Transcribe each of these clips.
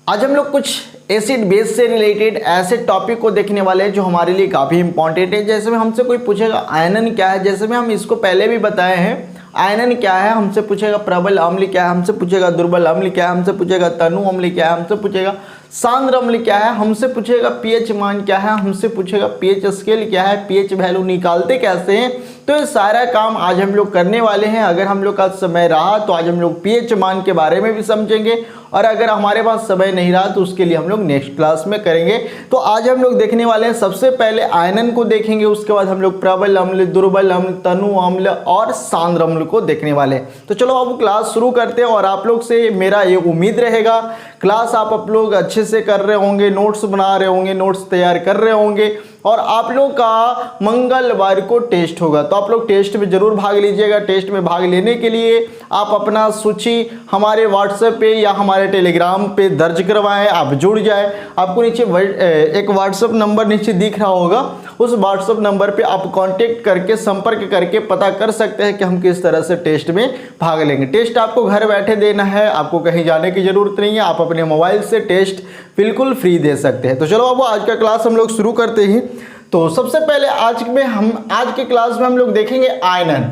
आज हम लोग कुछ एसिड बेस से रिलेटेड ऐसे टॉपिक को देखने वाले हैं जो हमारे लिए काफ़ी इंपॉर्टेंट है। जैसे में हमसे कोई पूछेगा आयनन क्या है, जैसे में हम इसको पहले भी बताए हैं आयनन क्या है, हमसे पूछेगा प्रबल अम्ल क्या है, हमसे पूछेगा दुर्बल अम्ल क्या है, हमसे पूछेगा तनु अम्ल क्या है, हमसे पूछेगा सांद्र अम्ल क्या है, हमसे पूछेगा पीएच मान क्या है, हमसे पूछेगा पीएच स्केल क्या है, पीएच वैल्यू निकालते कैसे हैं। तो ये सारा काम आज हम लोग करने वाले हैं। अगर हम लोग का समय रहा तो आज हम लोग पीएच मान के बारे में भी समझेंगे, और अगर हमारे पास समय नहीं रहा तो उसके लिए हम लोग नेक्स्ट क्लास में करेंगे। तो आज हम लोग देखने वाले हैं सबसे पहले आयनन को देखेंगे, उसके बाद हम लोग प्रबल अम्ल, दुर्बल अम्ल, तनु अम्ल और सांद्र अम्ल को देखने वाले हैं। तो चलो अब क्लास शुरू करते हैं। और आप लोग से मेरा ये उम्मीद रहेगा क्लास आप लोग अच्छे से कर रहे होंगे, नोट्स बना रहे होंगे, नोट्स तैयार कर रहे होंगे, और आप लोग का मंगलवार को टेस्ट होगा तो आप लोग टेस्ट में जरूर भाग लीजिएगा। टेस्ट में भाग लेने के लिए आप अपना सूची हमारे व्हाट्सएप पे या हमारे टेलीग्राम पे दर्ज करवाएं, आप जुड़ जाएं। आपको नीचे एक व्हाट्सएप नंबर नीचे दिख रहा होगा, उस व्हाट्सएप नंबर पे आप कांटेक्ट करके संपर्क करके पता कर सकते हैं कि हम किस तरह से टेस्ट में भाग लेंगे। टेस्ट आपको घर बैठे देना है, आपको कहीं जाने की जरूरत नहीं है, आप अपने मोबाइल से टेस्ट बिल्कुल फ्री दे सकते हैं। तो चलो अब आज का क्लास हम लोग शुरू करते हैं। तो सबसे पहले आज के क्लास में हम लोग देखेंगे आयनन।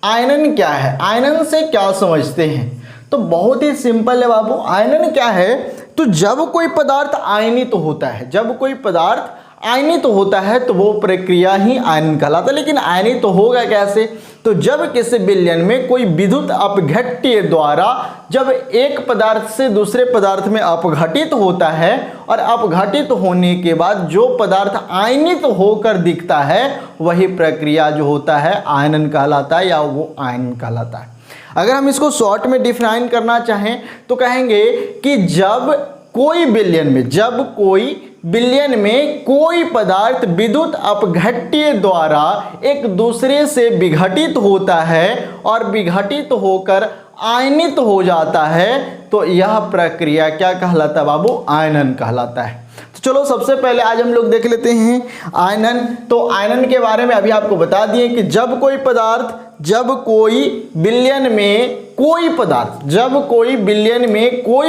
आयनन क्या है, आयनन से क्या समझते हैं? तो बहुत ही सिंपल है बाबू। आयनन क्या है? तो जब कोई पदार्थ आयनित होता है, जब कोई पदार्थ आयनित होता है तो वो प्रक्रिया ही आयनन कहलाता है। लेकिन आयनित तो होगा कैसे? तो जब किसी विलयन में कोई विद्युत अपघट्य द्वारा जब एक पदार्थ से दूसरे पदार्थ में अपघटित होता है, और अपघटित होने के बाद जो पदार्थ आयनित होकर दिखता है वही प्रक्रिया जो होता है आयनन कहलाता है, या वो आयनन कहलाता है। अगर हम इसको शॉर्ट में डिफाइन करना चाहें तो कहेंगे कि जब कोई विलयन में कोई पदार्थ विद्युत अपघट्य द्वारा एक दूसरे से विघटित होता है और विघटित होकर आयनित हो जाता है तो यह प्रक्रिया क्या कहलाता है बाबू? आयनन कहलाता है। तो चलो सबसे पहले आज हम लोग देख लेते हैं आयनन। तो आयनन के बारे में अभी आपको बता दिए कि जब कोई विलयन में कोई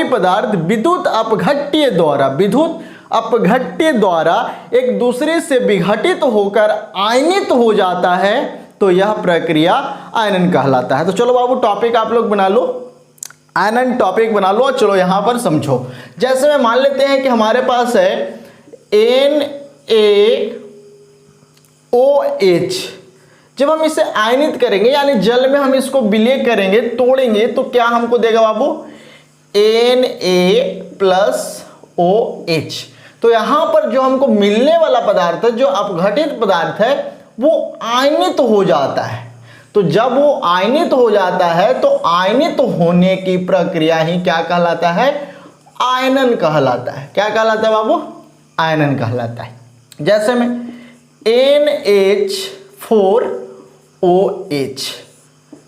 पदार्थ विद्युत अपघट्य द्वारा एक दूसरे से विघटित होकर आयनित हो जाता है तो यह प्रक्रिया आयनन कहलाता है। तो चलो बाबू टॉपिक आप लोग बना लो, आयनन टॉपिक बना लो, और चलो यहां पर समझो। जैसे में मान लेते हैं कि हमारे पास है NaOH। जब हम इसे आयनित करेंगे यानी जल में हम इसको विलय करेंगे, तोड़ेंगे, तो क्या हमको देगा बाबू? Na+OH। तो यहां पर जो हमको मिलने वाला पदार्थ है, जो अपघटित पदार्थ है, वो आयनित हो जाता है। तो जब वो आयनित हो जाता है तो आयनित होने की प्रक्रिया ही क्या कहलाता है? आयनन कहलाता है। क्या कहलाता है बाबू? आयनन कहलाता है। जैसे में NH4OH,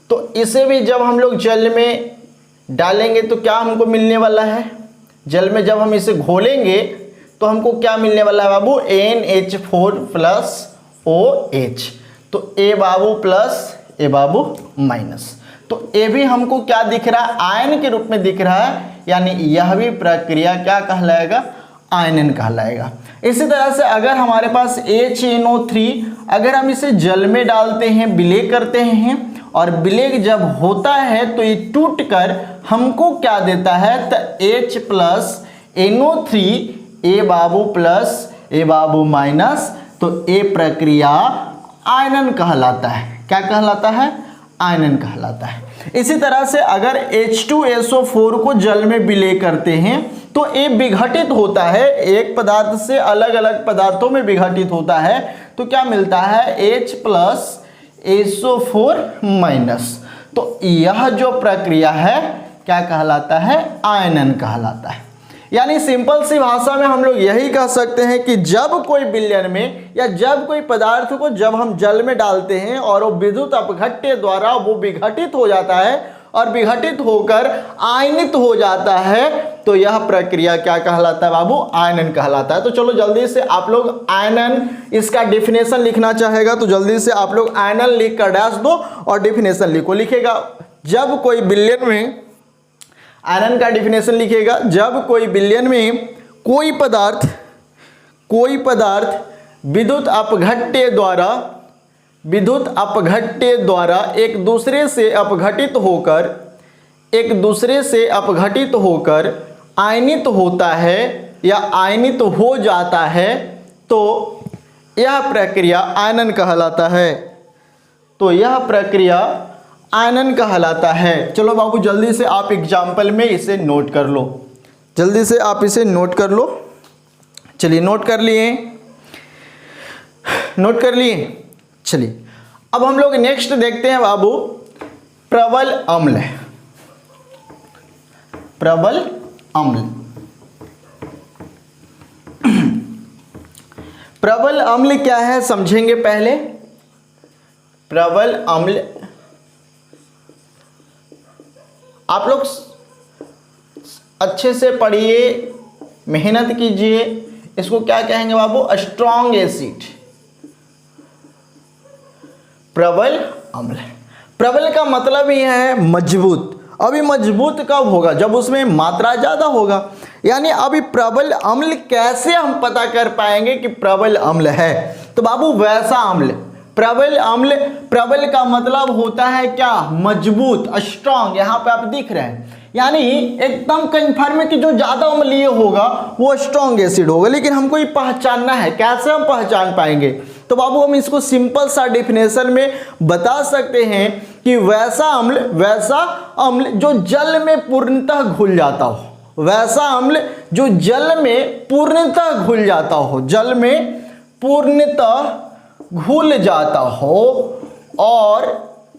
तो इसे भी जब हम लोग जल में डालेंगे तो क्या हमको मिलने वाला है? जल में जब हम इसे घोलेंगे तो हमको क्या मिलने वाला है बाबू? NH4+OH। तो A Babu plus, A Babu minus. तो ए भी हमको क्या दिख रहा है? आयन के रूप में दिख रहा है, यानी यह भी प्रक्रिया क्या कहलाएगा? आयनन कहलाएगा। इसी तरह से अगर हमारे पास HNO3, अगर हम इसे जल में डालते हैं, विलय करते हैं, और विलय जब होता है तो ये टूट कर हमको क्या देता है? तो H+NO3, A Babu plus, A Babu minus. तो ए प्रक्रिया आयनन कहलाता है। क्या कहलाता है? आयनन कहलाता है। इसी तरह से अगर H2SO4 को जल में विलय करते हैं तो ये विघटित होता है, एक पदार्थ से अलग अलग पदार्थों में विघटित होता है, तो क्या मिलता है? H+SO4-। तो यह जो प्रक्रिया है क्या कहलाता है? आयनन कहलाता है। यानी सिंपल सी भाषा में हम लोग यही कह सकते हैं कि जब कोई विलयन में या जब कोई पदार्थ को जब हम जल में डालते हैं और वो विद्युत अपघट्य द्वारा वो विघटित हो जाता है और विघटित होकर आयनित हो जाता है तो यह प्रक्रिया क्या कहलाता है बाबू? आयनन कहलाता है। तो चलो जल्दी से आप लोग आयनन, इसका डेफिनेशन लिखना चाहेगा तो जल्दी से आप लोग आयनन लिख कर डैश दो और डेफिनेशन लिखो। लिखेगा जब कोई विलयन में आयरन का डिफिनेशन लिखिएगा, जब कोई विलयन में कोई पदार्थ विद्युत अपघट्य द्वारा एक दूसरे से अपघटित होकर आयनित होता है या आयनित हो जाता है, तो यह प्रक्रिया आयनन कहलाता है। चलो बाबू जल्दी से आप एग्जाम्पल में इसे नोट कर लो, चलिए नोट कर लिए। चलिए अब हम लोग नेक्स्ट देखते हैं बाबू प्रबल अम्ल। प्रबल अम्ल क्या है समझेंगे पहले। प्रबल अम्ल आप लोग अच्छे से पढ़िए, मेहनत कीजिए। इसको क्या कहेंगे बाबू? Strong acid. प्रबल अम्ल, प्रबल का मतलब ही है मजबूत। अभी मजबूत कब होगा? जब उसमें मात्रा ज़्यादा होगा। यानी अभी प्रबल अम्ल कैसे हम पता कर पाएंगे कि प्रबल अम्ल है? तो बाबू वैसा अम्ल, प्रबल का मतलब होता है क्या? मजबूत, स्ट्रांग। यहाँ पे आप दिख रहे हैं, यानी एकदम कन्फर्म है कि जो ज़्यादा अम्लीय होगा वो स्ट्रॉन्ग एसिड होगा। लेकिन हमको ये पहचानना है, कैसे हम पहचान पाएंगे? तो बाबू हम इसको सिंपल सा डेफिनेशन में बता सकते हैं कि वैसा अम्ल जो जल में पूर्णतः घुल जाता हो, वैसा अम्ल जो जल में पूर्णतः घुल जाता हो, जल में पूर्णतः घुल जाता हो और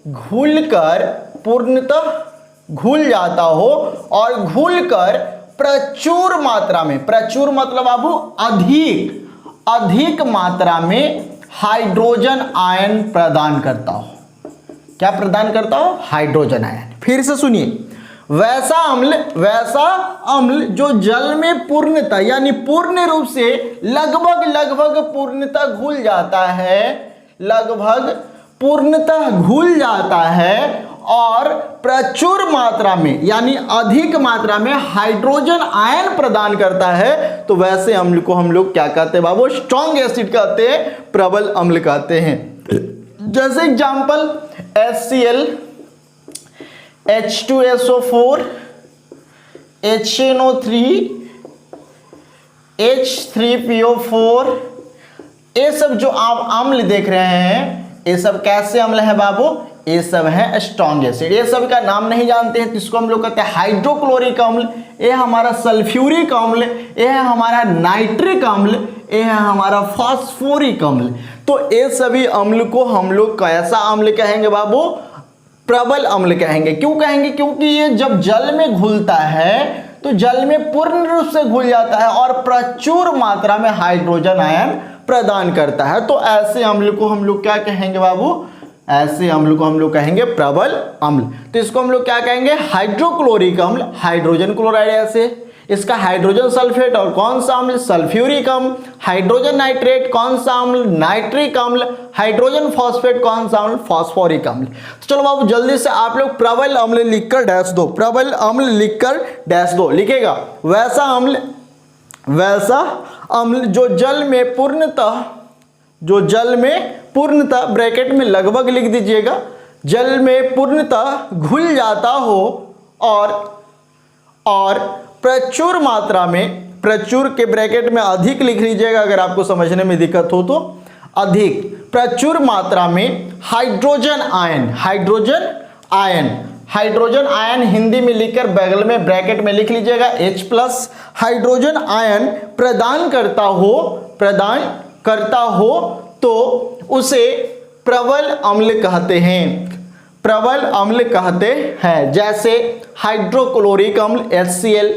घुलकर पूर्णतः घुल जाता हो और घुलकर प्रचुर मात्रा में, प्रचुर मतलब बाबू अधिक मात्रा में हाइड्रोजन आयन प्रदान करता हो। क्या प्रदान करता हो? Hydrogen ion. फिर से सुनिए, वैसा अम्ल जो जल में पूर्णतः यानी पूर्ण रूप से लगभग पूर्णतः घुल जाता है, लगभग पूर्णतः घुल जाता है और प्रचुर मात्रा में यानी अधिक मात्रा में हाइड्रोजन आयन प्रदान करता है, तो वैसे अम्ल को हम लोग क्या कहते हैं बाबू? स्ट्रॉन्ग एसिड कहते हैं, प्रबल अम्ल कहते हैं। जैसे example HCl, H2SO4, HNO3, H3PO4, ये सब जो आप अम्ल देख रहे हैं, ये सब कैसे अम्ल है बाबू? ये सब है स्ट्रॉन्ग एसिड। ये सब का नाम नहीं जानते हैं तो इसको हम लोग कहते हैं हाइड्रोक्लोरिक अम्ल, ये हमारा सल्फ्यूरिक अम्ल, ये है हमारा नाइट्रिक अम्ल, ये है हमारा फास्फोरिक अम्ल। तो ये सभी अम्ल को हम लोग कैसा अम्ल कहेंगे बाबू? प्रबल अम्ल कहेंगे। क्यों कहेंगे? क्योंकि ये जब जल में घुलता है तो जल में पूर्ण रूप से घुल जाता है और प्रचुर मात्रा में हाइड्रोजन आयन प्रदान करता है। तो ऐसे अम्ल को हम लोग क्या कहेंगे बाबू? ऐसे अम्ल को हम लोग कहेंगे प्रबल अम्ल। तो इसको हम लोग क्या कहेंगे? हाइड्रोक्लोरिक अम्ल, हाइड्रोजन क्लोराइड ऐसे, इसका हाइड्रोजन सल्फेट और कौन सा अम्ल? सल्फ्यूरिक अम्ल। हाइड्रोजन नाइट्रेट कौन सा अम्ल? नाइट्रिक अम्ल। हाइड्रोजन फॉस्फेट कौन सा अम्ल? फॉस्फोरिक अम्ल। तो चलो बाबू जल्दी से आप लोग प्रबल अम्ल लिखकर डैश दो, प्रबल अम्ल लिखकर डैश दो। लिखेगा वैसा अम्ल जो जल में पूर्णतः ब्रैकेट में लगभग लिख दीजिएगा, जल में पूर्णतः घुल जाता हो और प्रचुर मात्रा में, प्रचुर के ब्रैकेट में अधिक लिख लीजिएगा अगर आपको समझने में दिक्कत हो तो, अधिक प्रचुर मात्रा में हाइड्रोजन आयन हिंदी में लिखकर बगल में ब्रैकेट में लिख लीजिएगा H+, हाइड्रोजन आयन प्रदान करता हो तो उसे प्रबल अम्ल कहते हैं। जैसे हाइड्रोक्लोरिक अम्ल HCl,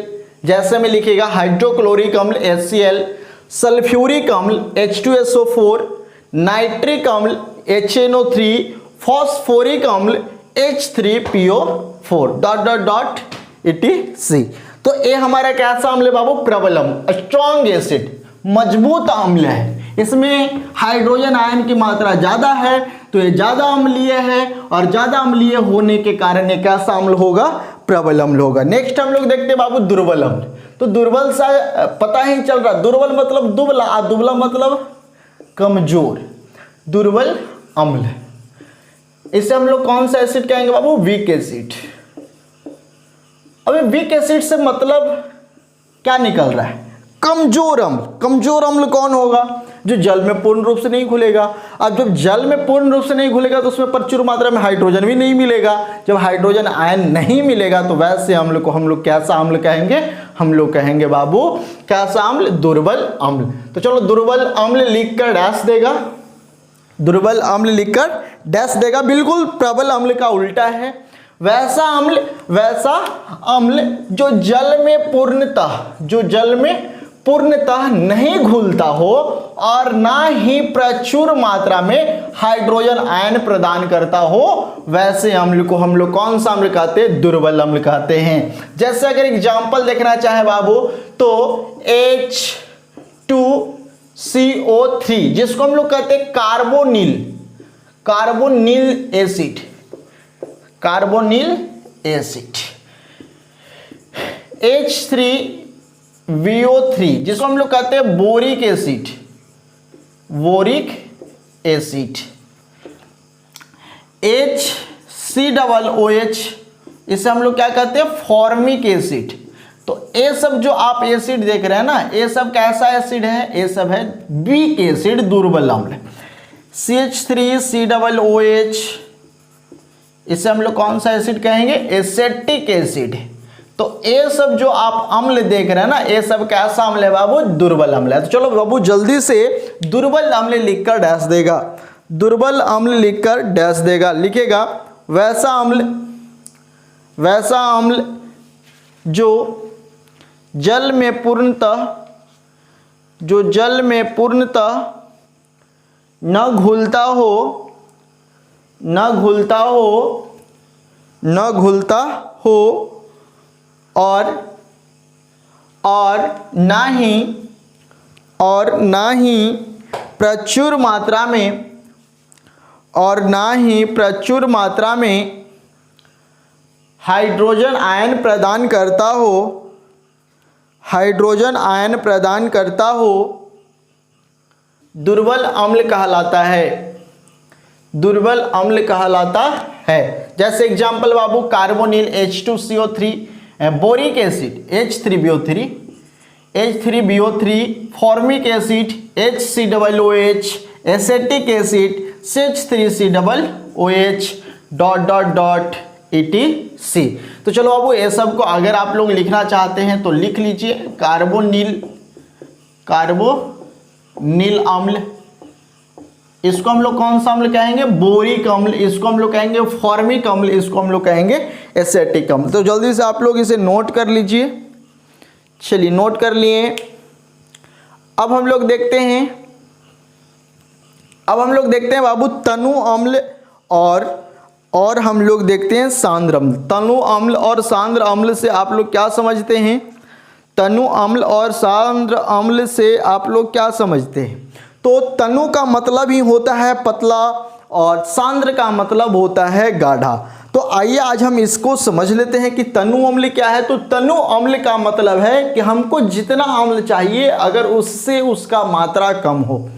जैसे में लिखिएगा हाइड्रोक्लोरिक अम्ल HCl, सल्फ्यूरिक अम्ल H2SO4, नाइट्रिक अम्ल HNO3, फॉस्फोरिक अम्ल H3PO4 ... etc। तो ये हमारा कैसा अम्ल है बाबू? प्रबल अम्ल, स्ट्रॉन्ग एसिड, मजबूत अम्ल है। इसमें हाइड्रोजन आयन की मात्रा ज़्यादा है तो ये ज़्यादा अम्लीय है और ज़्यादा अम्लीय होने के कारण ये कैसा अम्ल होगा? प्रबल अम्ल होगा। नेक्स्ट हम लोग देखते हैं बाबू दुर्बल अम्ल। तो दुर्बल सा पता ही चल रहा, दुर्बल मतलब दुबला और दुबला मतलब कमजोर। दुर्बल अम्ल, इसे हम लोग कौन सा एसिड कहेंगे बाबू? Weak acid. अबे वीक एसिड से मतलब क्या निकल रहा है? कमजोर अम्ल। कमजोर अम्ल कौन होगा? जो जल में पूर्ण रूप से नहीं घुलेगा। अब जब जल में पूर्ण रूप से नहीं घुलेगा तो उसमें प्रचुर मात्रा में हाइड्रोजन भी नहीं मिलेगा। जब हाइड्रोजन आयन नहीं मिलेगा तो वैसे अम्ल को हम लोग कैसा अम्ल कहेंगे? हम लोग कहेंगे बाबू कैसा अम्ल? दुर्बल अम्ल। तो चलो दुर्बल अम्ल लिखकर डैश देगा, दुर्बल अम्ल लिखकर डैश देगा। बिल्कुल प्रबल अम्ल का उल्टा है। वैसा अम्ल जो जल में पूर्णतः नहीं घुलता हो और ना ही प्रचुर मात्रा में हाइड्रोजन आयन प्रदान करता हो, वैसे अम्ल को हम लोग कौन सा अम्ल कहते हैं? दुर्बल अम्ल कहते हैं। जैसे अगर एग्जांपल देखना चाहे बाबू तो H2CO3 जिसको हम लोग कहते हैं कार्बोनिल एसिड। H3VO3 जिसको हम लोग कहते हैं बोरिक एसिड। HCOOH इसे हम लोग क्या कहते हैं? Formic acid. तो ये सब जो आप एसिड देख रहे हैं ना, ये सब कैसा एसिड है? ये सब है वीक एसिड, दुर्बल अम्ल। CH3COOH इसे हम लोग कौन सा एसिड कहेंगे? Acetic acid. तो ये सब जो आप अम्ल देख रहे हैं ना, ये सब कैसा अम्ल है बाबू? दुर्बल अम्ल है। तो चलो बाबू जल्दी से दुर्बल अम्ल लिखकर डैश देगा, दुर्बल अम्ल लिखकर डैश देगा। लिखेगा वैसा अम्ल जो जल में पूर्णतः न घुलता हो और ना ही प्रचुर मात्रा में हाइड्रोजन आयन प्रदान करता हो, दुर्बल अम्ल कहलाता है। जैसे एग्जांपल बाबू carbonyl H2CO3, boric acid H3BO3, formic acid HCOOH, acetic acid CH3COOH ... ETC। तो चलो बाबू ये सब को अगर आप लोग लिखना चाहते हैं तो लिख लीजिए। कार्बोनिल अम्ल, इसको हम लोग कौन सा अम्ल कहेंगे? बोरिक अम्ल। इसको हम लोग कहेंगे फॉर्मिक अम्ल। इसको हम लोग कहेंगे एसेटिक अम्ल। तो जल्दी से आप लोग इसे नोट कर लीजिए। चलिए नोट कर लिए। अब हम लोग देखते हैं बाबू तनु अम्ल और हम लोग देखते हैं सांद्र अम्ल। तनु अम्ल और सांद्र अम्ल से आप लोग क्या समझते हैं? तनु अम्ल और सांद्र अम्ल से आप लोग क्या समझते हैं? तो तनु का मतलब ही होता है पतला और सांद्र का मतलब होता है गाढ़ा। तो आइए आज हम इसको समझ लेते हैं कि तनु अम्ल क्या है। तो तनु अम्ल का मतलब है कि हमको जितना अम्ल चाहिए अगर उससे उसका मात्रा कम हो,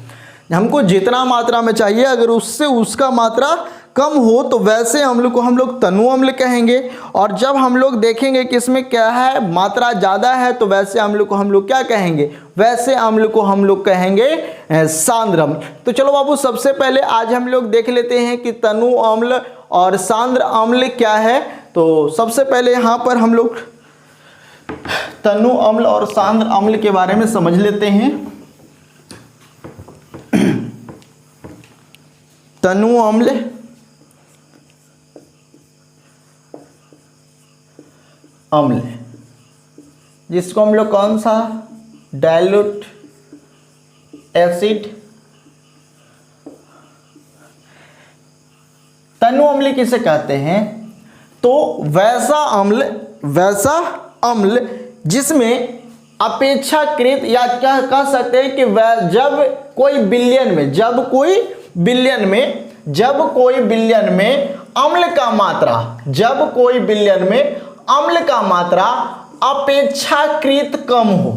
हमको जितना मात्रा में चाहिए अगर उससे उसका मात्रा कम हो तो वैसे अम्ल को हम लोग तनु अम्ल कहेंगे। और जब हम लोग देखेंगे कि इसमें क्या है, मात्रा ज़्यादा है, तो वैसे अम्ल को हम लोग क्या कहेंगे? वैसे अम्ल को हम लोग कहेंगे सांद्र अम्ल। तो चलो बाबू सबसे पहले आज हम लोग देख लेते हैं कि तनु अम्ल और सांद्र अम्ल क्या है। तो सबसे पहले यहाँ पर हम लोग तनु अम्ल और सांद्र अम्ल के बारे में समझ लेते हैं। तनु अम्ल जिसको हम लोग कौन सा? Dilute acid. तनु अम्ल किसे कहते हैं? तो वैसा अम्ल जिसमें अपेक्षाकृत या क्या कह सकते हैं कि जब कोई बिलियन में अम्ल का मात्रा अम्ल का मात्रा अपेक्षाकृत कम हो,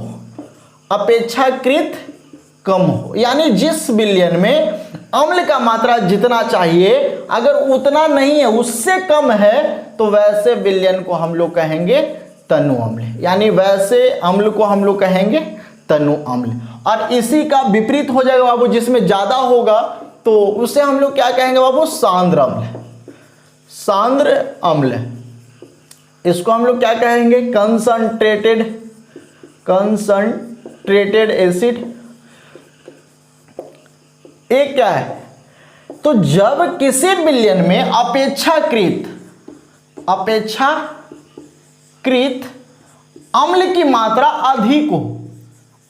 अपेक्षाकृत कम हो, यानी जिस विलयन में अम्ल का मात्रा जितना चाहिए अगर उतना नहीं है, उससे कम है, तो वैसे विलयन को हम लोग कहेंगे तनु अम्ल, यानी वैसे अम्ल को हम लोग कहेंगे तनु अम्ल। और इसी का विपरीत हो जाएगा बाबू, जिसमें ज्यादा होगा तो उसे हम लोग क्या कहेंगे बाबू, सांद्र अम्ल, सांद्र अम्ल। इसको हम लोग क्या कहेंगे, कंसंट्रेटेड, कंसंट्रेटेड एसिड। एक क्या है, तो जब किसी विलयन में अपेक्षाकृत अम्ल की मात्रा अधिक हो,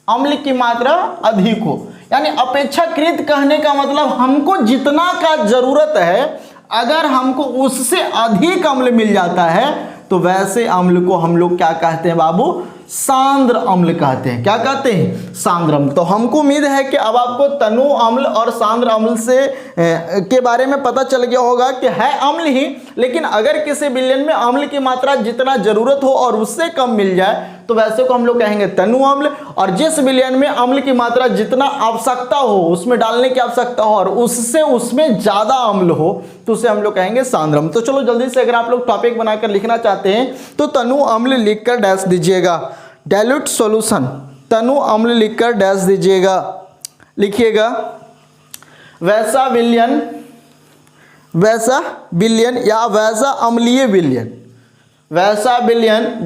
अम्ल की मात्रा अधिक हो, यानी अपेक्षाकृत कहने का मतलब हमको जितना का जरूरत है अगर हमको उससे अधिक अम्ल मिल जाता है तो वैसे अम्ल को हम लोग क्या कहते हैं बाबू, सांद्र अम्ल कहते हैं। क्या कहते हैं, सांद्र अम्ल। तो हमको उम्मीद है कि अब आपको तनु अम्ल और सांद्र अम्ल से के बारे में पता चल गया होगा कि है अम्ल ही, लेकिन अगर किसी विलयन में अम्ल की मात्रा जितना जरूरत हो और उससे कम मिल जाए तो वैसे को हम लोग कहेंगे तनु अम्ल, और जिस विलयन में अम्ल की मात्रा जितना आवश्यकता हो, उसमें डालने की आवश्यकता हो और उससे उसमें ज्यादा अम्ल हो तो उसे हम लोग कहेंगे सांद्र अम्ल। तो चलो जल्दी से अगर आप लोग टॉपिक बनाकर लिखना चाहते हैं तो तनु अम्ल लिखकर डैश दीजिएगा, डाइल्यूट सॉल्यूशन, तनु अम्ल लिखकर डैश दीजिएगा। लिखिएगा वैसा विलयन, वैसा विलयन या वैसा अम्लीय विलयन, वैसा विलयन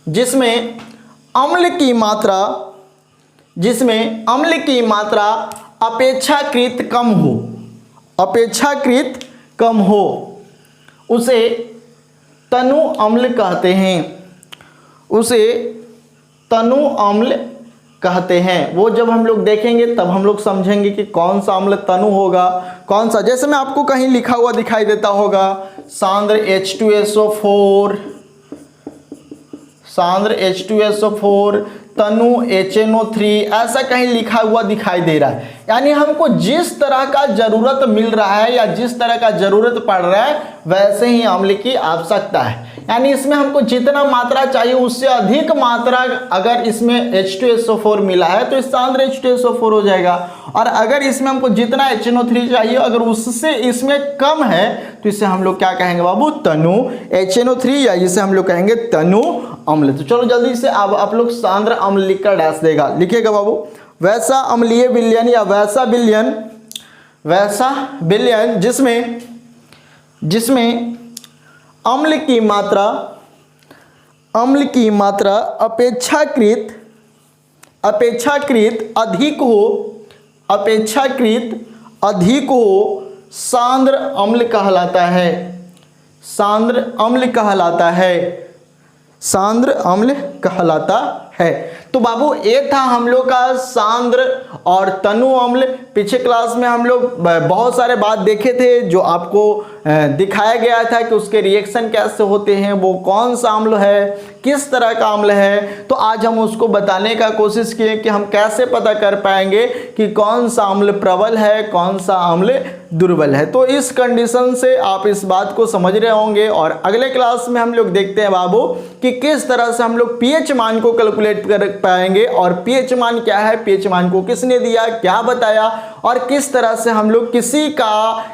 जिसमें अम्ल की मात्रा, जिसमें अम्ल की मात्रा अपेक्षाकृत कम हो, अपेक्षाकृत कम हो, उसे तनु अम्ल कहते हैं, उसे तनु अम्ल कहते हैं। वो जब हम लोग देखेंगे तब हम लोग समझेंगे कि कौन सा अम्ल तनु होगा, कौन सा। जैसे मैं आपको कहीं लिखा हुआ दिखाई देता होगा सांद्र H2SO4, सांद्र H2SO4, तनु HNO3, ऐसा कहीं लिखा हुआ दिखाई दे रहा है, यानी हमको जिस तरह का जरूरत मिल रहा है या जिस तरह का जरूरत पड़ रहा है वैसे ही अम्ल की आवश्यकता है, यानी इसमें हमको जितना मात्रा चाहिए उससे अधिक मात्रा अगर इसमें H2SO4 मिला है तो इस सांद्र H2SO4 हो जाएगा, और अगर इसमें हमको जितना HNO3 चाहिए अगर उससे इसमें कम है तो इसे हम लोग क्या कहेंगे बाबू, तनु HNO3, या इसे हम लोग कहेंगे तनु अम्ल। तो चलो जल्दी से अब आप लोग सांद्र अम्ल लिखकर डैश देगा, लिखिएगा बाबू वैसा अम्लीय विलयन या वैसा विलयन, वैसा विलयन जिसमें अम्ल की मात्रा अपेक्षाकृत अधिक हो, अपेक्षाकृत अधिक हो, सांद्र अम्ल कहलाता है, सांद्र अम्ल कहलाता है, सांद्र अम्ल कहलाता है। तो बाबू ये था हम लोग का सांद्र और तनु अम्ल। पीछे क्लास में हम लोग बहुत सारे बात देखे थे जो आपको दिखाया गया था कि उसके रिएक्शन कैसे होते हैं, वो कौन सा अम्ल है, किस तरह का अम्ल है। तो आज हम उसको बताने का कोशिश किए कि हम कैसे पता कर पाएंगे कि कौन सा अम्ल प्रबल है, कौन सा अम्ल दुर्बल है। तो इस कंडीशन से आप इस बात को समझ रहे होंगे, और अगले क्लास में हम लोग देखते हैं बाबू कि किस तरह से हम लोग पीएच मान को कैलकुलेट कर पाएंगे, और पीएच मान क्या है, पीएच मान को किसने दिया, क्या बताया, और किस तरह से हम लोग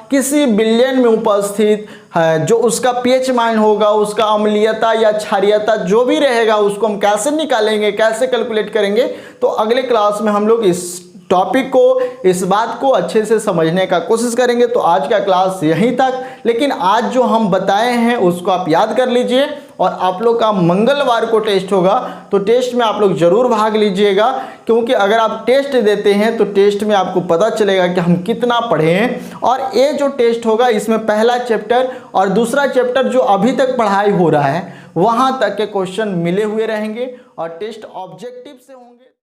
किसी विलयन में उपस्थित है जो उसका पीएच मान होगा, उसका अम्लीयता या क्षारीयता जो भी रहेगा उसको हम कैसे निकालेंगे, कैसे कैलकुलेट करेंगे। तो अगले क्लास में हम लोग इस टॉपिक को, इस बात को अच्छे से समझने का कोशिश करेंगे। तो आज का क्लास यहीं तक, लेकिन आज जो हम बताए हैं उसको आप याद कर लीजिए, और आप लोग का मंगलवार को टेस्ट होगा तो टेस्ट में आप लोग जरूर भाग लीजिएगा, क्योंकि अगर आप टेस्ट देते हैं तो टेस्ट में आपको पता चलेगा कि हम कितना पढ़े हैं। और ये जो टेस्ट होगा इसमें पहला चैप्टर और दूसरा चैप्टर जो अभी तक पढ़ाई हो रहा है वहाँ तक के क्वेश्चन मिले हुए रहेंगे और टेस्ट ऑब्जेक्टिव से होंगे।